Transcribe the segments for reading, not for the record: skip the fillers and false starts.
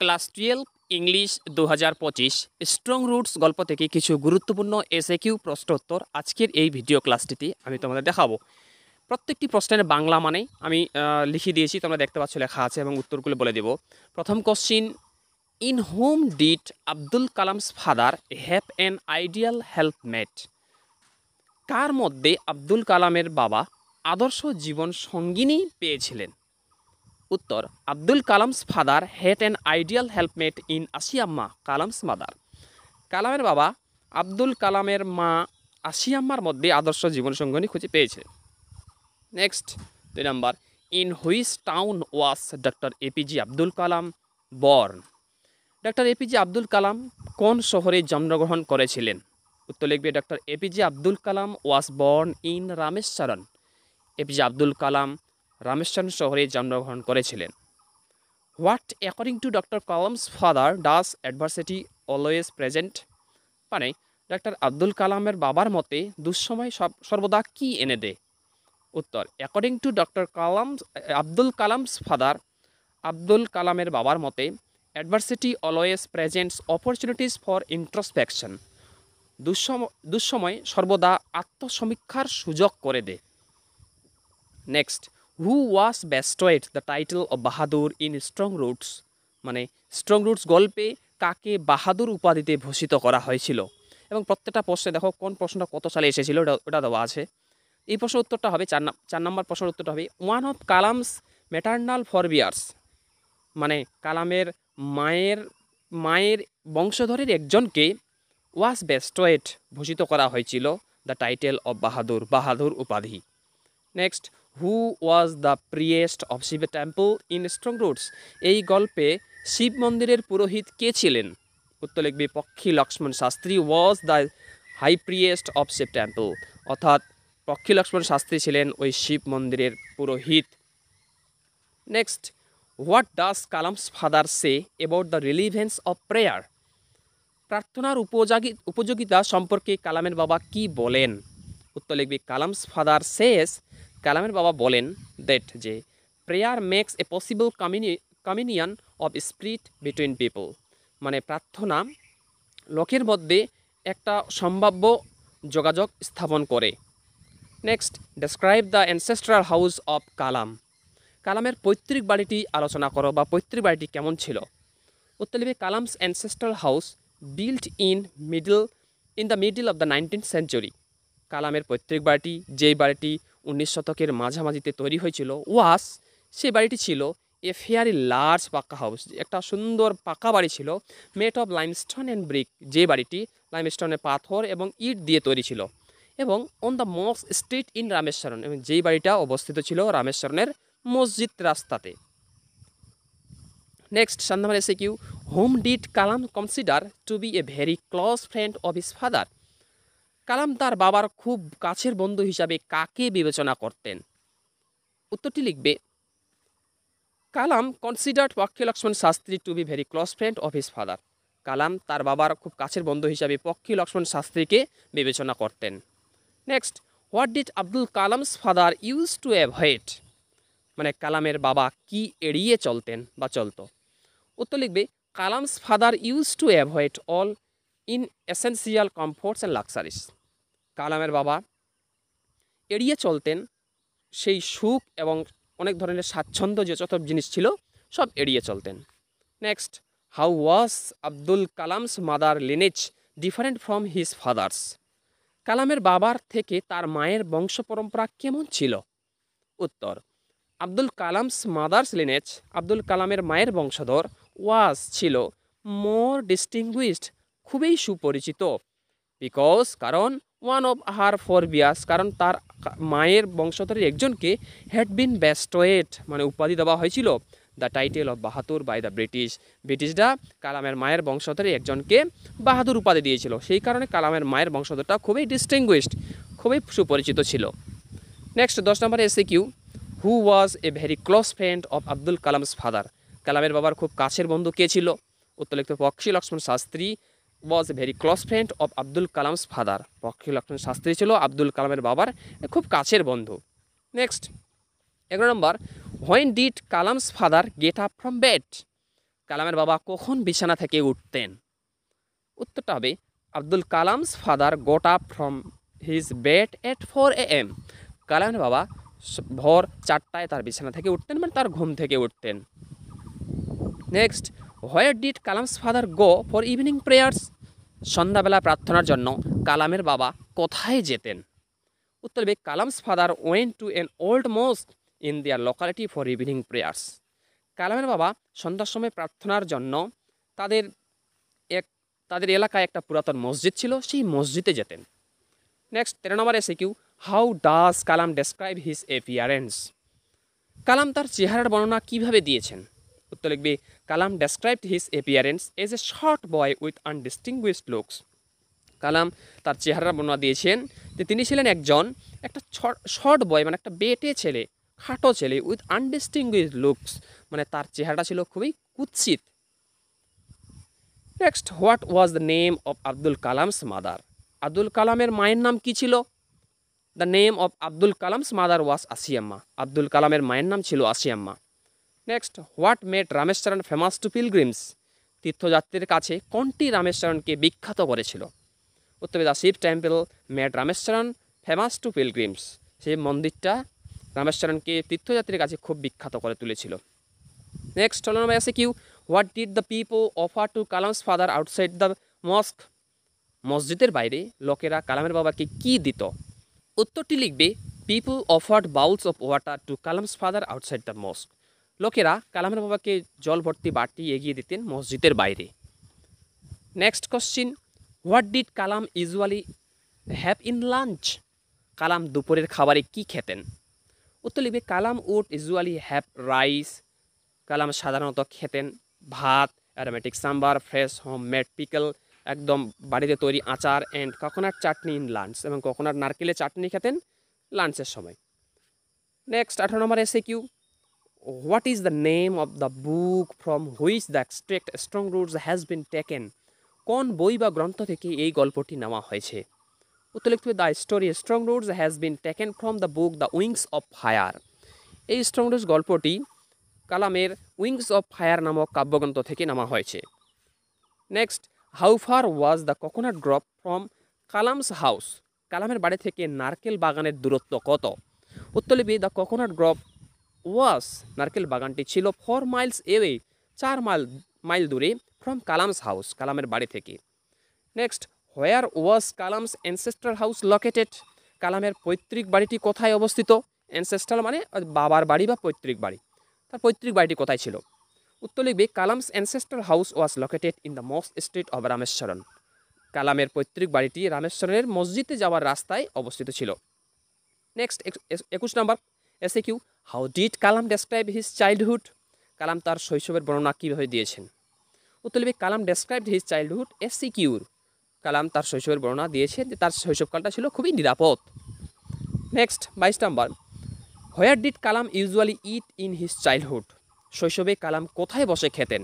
Class 12 English 2025 strong roots গল্প থেকে কিছু গুরুত্বপূর্ণ এসএকিউ প্রশ্নোত্তর আজকের এই ভিডিও ক্লাসটিতে আমি তোমাদের দেখাবো। প্রত্যেকটি প্রশ্নের বাংলা মানে আমি লিখে দিয়েছি, তোমরা দেখতে পাচ্ছ লেখা আছে এবং উত্তরগুলো বলে দেব। প্রথম question, in home did Abdul Kalam's father have an ideal helpmate? কার মধ্যে আব্দুল কালামের বাবা আদর্শ জীবন সঙ্গিনী পেয়েছিলেন? উত্তর, Abdul Kalam's father had an ideal helpmate in Ashiamma Kalam's mother. কালামের বাবা আব্দুল কালামের মা আসিয়াম্মার মধ্যে আদর্শ জীবনসঙ্গিনী খুঁজে পেয়েছে। Next 2 number, in which town was doctor APJ Abdul Kalam born? Doctor APJ Abdul Kalam কোন শহরে জন্মগ্রহণ করেছিলেন? উত্তর লিখবে, doctor APJ Abdul Kalam was born in Rameswaram. APJ Abdul Kalam Rameswaram শহরে জন্মগ্রহণ করেছিলেন। What according to doctor Kalam's father does adversity always present? মানে ডক্টর আব্দুল কালামের বাবার মতে দুঃসময় সর্বদা কি এনে দেয়? উত্তর, according to doctor Abdul Kalam's father, Abdul কালামের বাবার মতে adversity always presents opportunities for introspection. দুঃসময় সর্বদা আত্মসমীক্ষার সুযোগ করে দেয়। Next, who was bestowed the title of Bahadur in strong roots? মানে স্ট্রং রুটস গল্পে কাকে বাহাদুর উপাধিতে ভূষিত করা হয়েছিল? এবং প্রত্যেকটা প্রশ্নে দেখো কোন প্রশ্নটা কত সালে এসেছিল ওটা দেওয়া আছে। এই প্রশ্নের উত্তরটা হবে 4 নম্বর প্রশ্নের উত্তরটা হবে ওয়ান অফ কালামস ম্যাটার্নাল ফরবিয়ার্স। মানে কালামের মায়ের বংশধরের একজনকে ওয়াজ বেস্টয়েড ভূষিত করা হয়েছিল দ্য টাইটেল অফ বাহাদুর উপাধি। Next, who was the priest of Shiva temple in strong roots? এই গল্পে শিব মন্দিরের পুরোহিত কে ছিলেন? উত্তর লিখবে, Pakshi Lakshman Shastri was the high priest of Shiva temple. অর্থাৎ পক্ষী লক্ষ্মণ শাস্ত্রী ছিলেন ওই শিব মন্দিরের পুরোহিত। Next, what does Kalam's father say about the relevance of prayer? প্রার্থনার উপযোগিতা সম্পর্কে কালামের বাবা কি বলেন? উত্তর লিখবে, কালামস ফাদার সেস, কালামের বাবা বলেন দ্যাট যে prayer makes a possible communion of spirit between people. মানে প্রার্থনা লোকের মধ্যে একটা সম্ভাব্য যোগাযোগ স্থাপন করে। Next, describe the ancestral house of Kalam. কালামের পৈতৃক বাড়িটি আলোচনা করো বা পৈতৃক বাড়িটি কেমন ছিল? উত্তর লিখবে, Kalam's ancestral house built in the middle of the 19th century. কালামের পৈতৃক বাড়িটি, যেই বাড়িটি 19 শতকের মাঝামাঝিতে তৈরি হয়েছিল, সেই বাড়িটি ছিল এ ফেয়ারি লার্জ পাকা হাউস, একটা সুন্দর পাকা বাড়ি ছিল, made of limestone and brick, যে বাড়িটি লাইমস্টোনের পাথর এবং ইট দিয়ে তৈরি ছিল, এবং on the mosque street in Rameswaram, এবং যেই বাড়িটা অবস্থিত ছিল রামেশ্বরমের মসজিদ রাস্তাতে। Next 7 number SAQ, whom did Kalam consider to be a very close friend of his father? Kalam তার বাবার খুব কাছের বন্ধু হিসাবে কাকে বিবেচনা করতেন? উত্তরটি লিখবে, Kalam considered Pakshi Lakshman Shastri to be very close friend of his father. Kalam তার বাবার খুব কাছের বন্ধু হিসাবে পক্ষী লক্ষ্মণ শাস্ত্রীকে বিবেচনা করতেন। Next, what did Abdul Kalam's father use to avoid? মানে কালামের বাবা কি এড়িয়ে চলতেন বা চলতো? উত্তর লিখবে, Kalam's father use to avoid all inessential comforts and luxuries. কালামের বাবা এড়িয়ে চলতেন সেই সুখ এবং অনেক ধরনের স্বাচ্ছন্দ্য যে যত জিনিস ছিল সব এড়িয়ে চলতেন। Next, how was Abdul Kalam's mother lineage different from his father's? কালামের বাবার থেকে তার মায়ের বংশ পরম্পরা কেমন ছিল? উত্তর, আব্দুল কালামস মাদার্স লিনেজ, আব্দুল কালামের মায়ের বংশধর, ওয়াজ ছিল মোর ডিস্টিংগুইশড, খুবই সুপরিচিত, বিকজ কারণ ওয়ান অফ হার ফরবিয়ার্স, কারণ তার মায়ের বংশধরের একজনকে হ্যাড বিন বেস্টয়েড, মানে উপাধি দেওয়া হয়েছিল the title of Bahadur by the ব্রিটিশরা কালামের মায়ের বংশধরের একজনকে বাহাদুর উপাধি দিয়েছিল, সেই কারণে কালামের মায়ের বংশধরটা খুবই ডিস্টিংগুইশড, খুবই সুপরিচিত ছিল। Next 10 number SAQ, who was a very close friend of Abdul Kalam's father? কালামের বাবার খুব কাছের বন্ধু কে ছিল? উত্তর লিখতে, Pakshi Lakshman Shastri was a very close friend of Abdul Kalam's father. Pakshi Lakshman Shastri ছিল আব্দুল কালামের বাবার খুব কাছের বন্ধু। Next 11 number, when did Kalam's father get up from bed? কালামের বাবা কখন বিছানা থেকে উঠতেন? উত্তরটা হবে Abdul Kalam's father got up from his bed at 4 AM। কালামের বাবা ভোর 4টায় তার বিছানা থেকে উঠতেন, মানে তার ঘুম থেকে উঠতেন। Next, where did Kalam's father go for evening prayers? সন্ধ্যাবেলা প্রার্থনার জন্য কালামের বাবা কোথায় যেতেন? উত্তর হবে Kalam's father went to an old mosque in their locality for evening prayers. কালামের বাবা সন্ধ্যার সময় প্রার্থনার জন্য তাদের তাদের এলাকায় একটা পুরাতন মসজিদ ছিল, সেই মসজিদে যেতেন। Next 13 number SAQ, how does Kalam describe his appearance? Kalam তার চেহারার বর্ণনা কিভাবে দিয়েছেন? উত্তর লিখবে Kalam described his appearance as a short boy with undistinguished looks. Kalam তার চেহারার বর্ণনা দিয়েছেন যে তিনি ছিলেন একটা শর্ট বয়, মানে একটা বেটে ছেলে, খাটো ছেলে, উইথ আনডিস্টিংগুইশড লুকস, মানে তার চেহারাটা ছিল খুবই কুৎসিত। Next, what was the name of Abdul Kalam's mother? আব্দুল কালামের মায়ের নাম কি ছিল? The name of Abdul Kalam's mother was Ashiamma. আব্দুল কালামের মায়ের নাম ছিল Ashiamma. Next, what made Rameswaram famous to pilgrims? তীর্থযাত্রীর কাছে কোনটি রামেশ্বরনকে বিখ্যাত করেছিল? উত্তর the Shiva temple made Rameswaram famous to pilgrims. সেই মন্দিরটা রামেশ্বরনকে তীর্থযাত্রীর কাছে খুব বিখ্যাত করে তুলেছিল। নেক্সট হল number SAQ, what did the people offer to Kalam's father outside the mosque? মসজিদের বাইরে লোকেরা কালামের বাবাকে কি দিত? উত্তরটি লিখবে people offered bowls of water to Kalam's father outside the mosque. লোকেরা কালামের বাবাকে জল ভর্তি বাটি এগিয়ে দিতেন মসজিদের বাইরে। Next question, what did Kalam usually have in lunch? Kalam দুপুরের খাবারে কি খেতেন? উত্তর লিখবে Kalam would usually have rice. Kalam সাধারণত খেতেন ভাত, aromatic sambar, fresh home made pickle, একদম বাড়িতে তৈরি আচার, and coconut chutney in lunch, এবং কোকোনাট নারকেলের চাটনি খেতেন লাঞ্চের সময়। Next 18 number SAQ, what is the name of the book from which the extract strong roots has been taken? কোন বই বা গ্রন্থ থেকে এই গল্পটি নেওয়া হয়েছে? উত্তর লিখতে হবে the story strong roots has been taken from the book the wings of fire. এই স্ট্রং রুটস গল্পটি কালামের উইংস অফ ফায়ার নামক কাব্যগ্রন্থ থেকে নেওয়া হয়েছে। Next, how far was the coconut গ্রপ from Kalam's house? কালামের বাড়ি থেকে নারকেল বাগানের দূরত্ব কত? উত্তর লিখবে দ্য কোকোনাট গ্রপ ওয়াজ, নারকেল বাগানটি ছিল 4 মাইলস এওয়ে, 4 মাইল দূরে, ফ্রম কালামস হাউস, কালামের বাড়ি থেকে। নেক্সট, হোয়ার ওয়াজ কালামস অ্যানসেস্ট্রাল হাউস লোকেটেড? কালামের পৈতৃক বাড়িটি কোথায় অবস্থিত? অ্যানসেস্ট্রাল মানে বাবার বাড়ি বা পৈতৃক বাড়ি, তার পৈতৃক বাড়িটি কোথায় ছিল? উত্তর লিখবে Kalam's ancestral house was located in the mosque street of Rameswaram. কালামের পৈতৃক বাড়িটি রামেশ্বরনের মসজিদে যাওয়ার রাস্তায় অবস্থিত ছিল। Next 21 number SAQ, how did Kalam describe his childhood? Kalam তার শৈশবের বর্ণনা কীভাবে দিয়েছেন? উত্তর লিখবে Kalam described his childhood as secure. Kalam তার শৈশবের বর্ণনা দিয়েছেন যে তার শৈশবকালটা ছিল খুবই নিরাপদ। Next 22 number, where did Kalam usually eat in his childhood? শৈশবে কালাম কোথায় বসে খেতেন?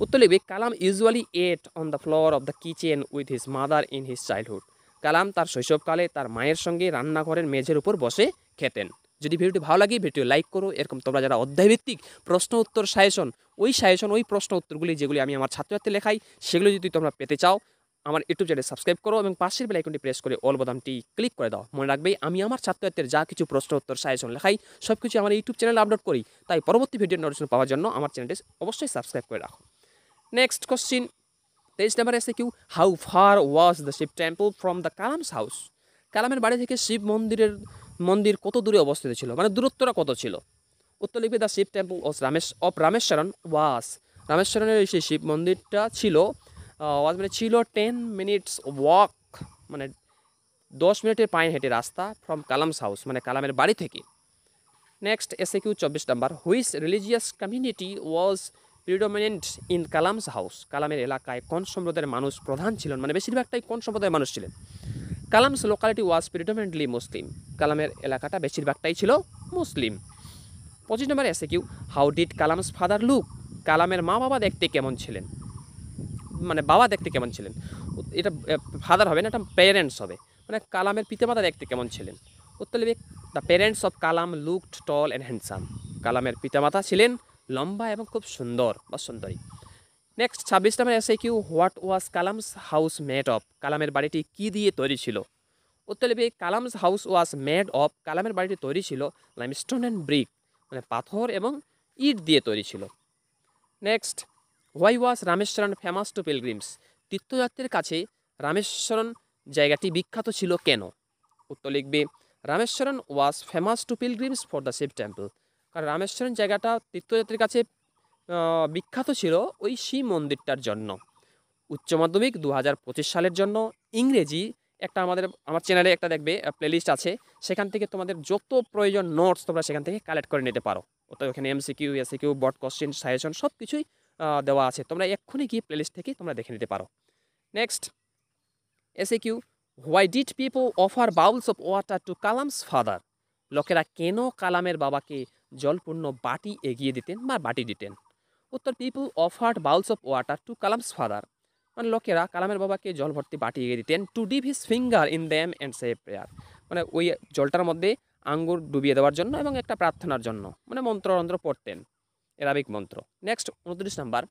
উত্তর লিখবে Kalam usually ate on the floor of the kitchen with his mother in his childhood. Kalam তার শৈশবকালে তার মায়ের সঙ্গে রান্নাঘরের মেঝের উপর বসে খেতেন। যদি ভিডিওটি ভালো লাগে ভিডিও লাইক করো। এরকম তোমরা যারা অধ্যায়ভিত্তিক প্রশ্ন উত্তর সাজেশন ওই প্রশ্ন উত্তরগুলি যেগুলি আমি আমার ছাত্রছাত্রী লেখাই সেগুলো যদি তোমরা পেতে চাও আমার ইউটিউব চ্যানেল সাবস্ক্রাইব করো এবং পাশের বেল আইকনটি প্রেস করে অল বোতামটি ক্লিক করে দাও। মনে রাখবে আমি আমার ছাত্রছাত্রীর যা কিছু প্রশ্ন উত্তর সাজেশন লেখাই সব কিছু আমার ইউটিউব চ্যানেলে আপলোড করি, তাই পরবর্তী ভিডিওর নোটিফিকেশন পাওয়ার জন্য আমার চ্যানেলটি অবশ্যই সাবস্ক্রাইব করে রাখো। নেক্সট কোশ্চিন 23 নম্বর SAQ, how far was the Shiva temple from the Kalam's house? কালামের বাড়ি থেকে শিব মন্দির কত দূরে অবস্থিত ছিল, মানে দূরত্বটা কত ছিল? উত্তর লিখবে দ্য শিব টেম্পল অফ রামেশ্বরন ওয়াজ। রামেশ্বরনের সেই শিব মন্দিরটা ছিল 10 মিনিটস ওয়াক, মানে 10 মিনিটের পায়ে হেঁটে রাস্তা, ফ্রম কালামস হাউস, মানে কালামের বাড়ি থেকে। Next SAQ 24 number, which religious community was predominant in Kalam's house? কালামের এলাকায় কোন সম্প্রদায়ের মানুষ প্রধান ছিলেন, মানে বেশিরভাগটাই কোন সম্প্রদায়ের মানুষ ছিলেন? Kalam's locality was predominantly Muslim. কালামের এলাকাটা বেশিরভাগটাই ছিল মুসলিম। 25 number SAQ, how did Kalam's father look? কালামের মা বাবা দেখতে কেমন ছিলেন, মানে বাবা দেখতে কেমন ছিলেন? এটা ফাদার হবে না, এটা প্যারেন্টস হবে, মানে কালামের পিতামাতা দেখতে কেমন ছিলেন? উত্তর লিখবে the parents of Kalam looked tall and handsome. কালামের পিতামাতা ছিলেন লম্বা এবং খুব সুন্দর বা সুন্দরী। Next 26 number SAQ, what was Kalam's house made of? কালামের বাড়িটি কি দিয়ে তৈরি ছিল? উত্তর লিখবে Kalam's house was made of, কালামের বাড়িটি তৈরি ছিল লাইমস্টোন অ্যান্ড ব্রিক, মানে পাথর এবং ইট দিয়ে তৈরি ছিল। Next, why was Rameswaram famous to pilgrims? তীর্থযাত্রীর কাছে রামেশ্বরন জায়গাটি বিখ্যাত ছিল কেন? উত্তর লিখবে Rameswaram was famous to pilgrims for the Shiva temple. কারণ রামেশ্বরন জায়গাটা তীর্থযাত্রীর কাছে বিখ্যাত ছিল ওই শিব মন্দিরটার জন্য। উচ্চ মাধ্যমিক 2025 সালের জন্য ইংরেজি একটা আমার চ্যানেলে একটা দেখবে প্লেলিস্ট আছে, সেখান থেকে তোমাদের যত প্রয়োজন নোটস তোমরা সেখান থেকে কালেক্ট করে নিতে পারো। অর্থাৎ ওখানে এমসিকিউ, এসিকিউ, বট কোশ্চেন, সাজেশন সব কিছুই দেওয়া আছে, তোমরা এক্ষুনি গিয়ে প্লেলিস্ট থেকে তোমরা দেখে নিতে পারো। Next SCQ, why did people offer bowels of water to Kalam's father? লোকেরা কেন কালামের বাবাকে জলপূর্ণ বাটি এগিয়ে দিতেন বা বাটি দিতেন? উত্তর, people offered bowls of water to Kalam's father, মানে লোকেরা কালামের বাবাকে জল ভর্তি বাটি এগিয়ে দিতেন to dip his finger in them and say prayer, মানে ওই জলটার মধ্যে আঙ্গুর ডুবিয়ে দেওয়ার জন্য এবং একটা প্রার্থনার জন্য, মানে মন্ত্র পড়তেন, এরাবিক মন্ত্র। Next 29 number,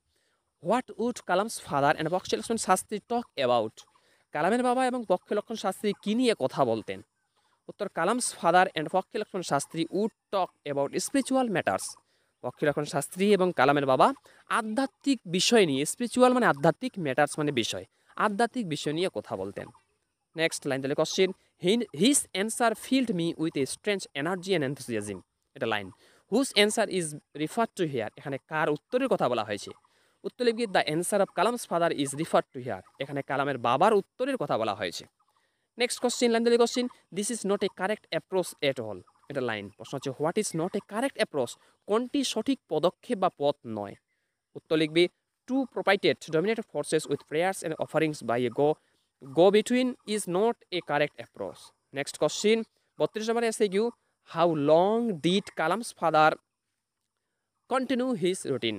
what would Kalam's father and Pakshilakshmana Shastri talk about? কালামের বাবা এবং পক্ষলক্ষ্মণ শাস্ত্রী কী নিয়ে কথা বলতেন? উত্তর, Kalam's father and Pakshilakshmana Shastri would talk about spiritual matters. Pakshilakshmana Shastri এবং কালামের বাবা আধ্যাত্মিক বিষয় নিয়ে, স্পিরিচুয়াল মানে আধ্যাত্মিক, ম্যাটার্স মানে বিষয়, আধ্যাত্মিক বিষয় নিয়ে কথা বলতেন। নেক্সট লাইন তাহলে question, his answer filled me with a strange energy and enthusiasm, এটা line. Whose answer is refer to here, এখানে কার উত্তরের কথা বলা হয়েছে? উত্তর লিখবে the answer of Kalam's father is refer to here, এখানে কালামের বাবার উত্তরের কথা বলা হয়েছে। নেক্সট কোশ্চেন, লাইন তাহলে question, this is not a correct approach at all, এটা লাইন। প্রশ্ন হচ্ছে what is not a correct approach, কোনটি সঠিক পদক্ষেপ বা পথ নয়? উত্তর লিখবি to propitiate dominated forces with prayers and offerings by a go between is not a correct approach. Next question 32 নম্বরে এসে গিউ, how long did Kalam's father continue his routine?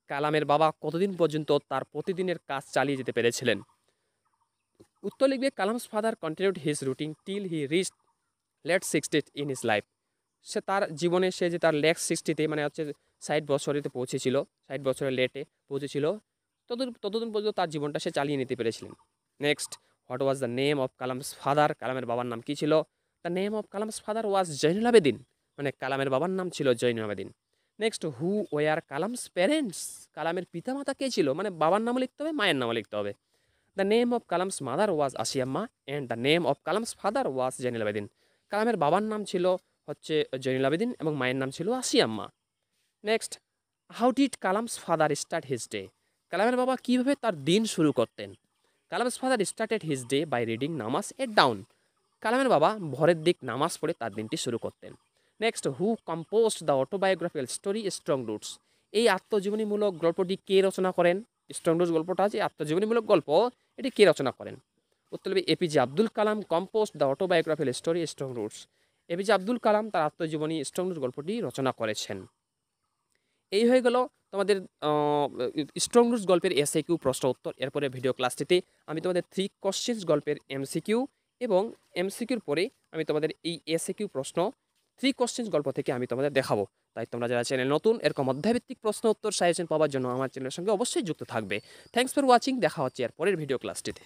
কালামের বাবা কতদিন পর্যন্ত তার প্রতিদিনের কাজ চালিয়ে যেতে পেরেছিলেন? উত্তর লিখবে Kalam's father continued his routine till he reach late 60 in his life. সে তার জীবনে যে তার লেট 60-তে মানে হচ্ছে 60 বছরেতে পৌঁছেছিল, 60 বছরের লেটে পৌঁছেছিল, ততদিন পর্যন্ত তার জীবনটা সে চালিয়ে নিতে পেরেছিলেন। Next, what was the name of Kalam's father? কালামের বাবার নাম কী ছিল? The name of Kalam's father was Jainul Abedin, মানে কালামের বাবার নাম ছিল Zainul Abedin. Next, who were Kalam's parents? কালামের পিতামাতা কে ছিল? মানে বাবার নামও লিখতে হবে, মায়ের নামও লিখতে হবে। The name of Kalam's mother was Ashiamma and the name of Kalam's father was Jainul Abedin. কালামের বাবার নাম ছিল হচ্ছে জৈনুল আবেদিন এবং মায়ের নাম ছিল Ashiamma. Next, how did Kalam's father start his day? কালামের বাবা কীভাবে তার দিন শুরু করতেন? Kalam's father started his day by reading namaz at down. কালামের বাবা ভোরের দিক নামাজ পড়ে তার দিনটি শুরু করতেন। Next, who composed the autobiographical story strong roots? এই আত্মজীবনীমূলক গল্পটি কে রচনা করেন? স্ট্রং রুটস গল্পটা যে আত্মজীবনীমূলক গল্প, এটি কে রচনা করেন? উত্তর হবে APJ Abdul Kalam composed the autobiographical story strong roots. APJ Abdul Kalam তার আত্মজীবনী স্ট্রং রুটস গল্পটি রচনা করেছেন। এই হয়ে গেল তোমাদের স্ট্রং রুটস গল্পের এসএকিউ প্রশ্ন উত্তর। এরপরে ভিডিও ক্লাসটিতে আমি তোমাদের 3 কোশ্চেন্স গল্পের এমসিকিউ এবং এমসিকিউর পরে আমি তোমাদের এই এসএকিউ প্রশ্ন 3 কোশ্চেন্স গল্প থেকে আমি তোমাদের দেখাবো। তাই তোমরা যারা চ্যানেল নতুন এরকম অধ্যায়ভিত্তিক প্রশ্ন উত্তর সাজেশন পাওয়ার জন্য আমার চ্যানেলের সঙ্গে অবশ্যই যুক্ত থাকবে। থ্যাংকস ফর ওয়াচিং, দেখা হচ্ছে এর পরের ভিডিও ক্লাসটিতে।